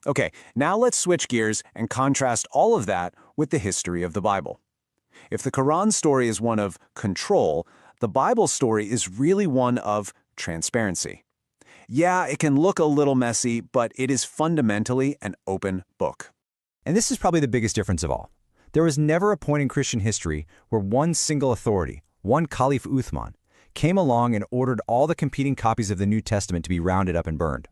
Okay, now let's switch gears and contrast all of that with the history of the Bible. If the Quran story is one of control, the Bible story is really one of transparency. Yeah, it can look a little messy, but it is fundamentally an open book. And this is probably the biggest difference of all. There was never a point in Christian history where one single authority, one Caliph Uthman, came along and ordered all the competing copies of the New Testament to be rounded up and burned.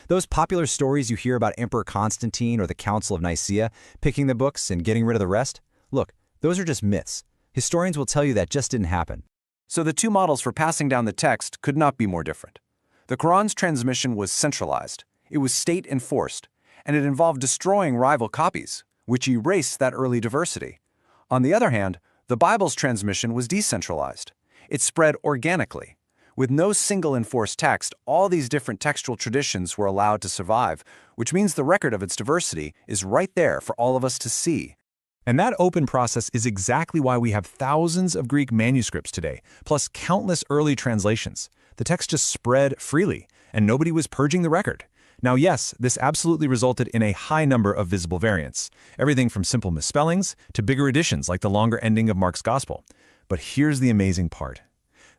Those popular stories you hear about Emperor Constantine or the Council of Nicaea picking the books and getting rid of the rest, look, those are just myths. Historians will tell you that just didn't happen. So the two models for passing down the text could not be more different. The Quran's transmission was centralized, it was state-enforced, and it involved destroying rival copies, which erased that early diversity. On the other hand, the Bible's transmission was decentralized. It spread organically. With no single enforced text, all these different textual traditions were allowed to survive, which means the record of its diversity is right there for all of us to see. And that open process is exactly why we have thousands of Greek manuscripts today, plus countless early translations. The text just spread freely, and nobody was purging the record. Now, yes, this absolutely resulted in a high number of visible variants, everything from simple misspellings to bigger additions like the longer ending of Mark's Gospel. But here's the amazing part.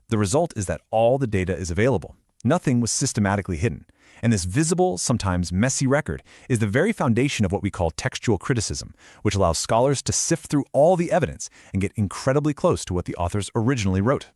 The result is that all the data is available. Nothing was systematically hidden. And this visible, sometimes messy record is the very foundation of what we call textual criticism, which allows scholars to sift through all the evidence and get incredibly close to what the authors originally wrote.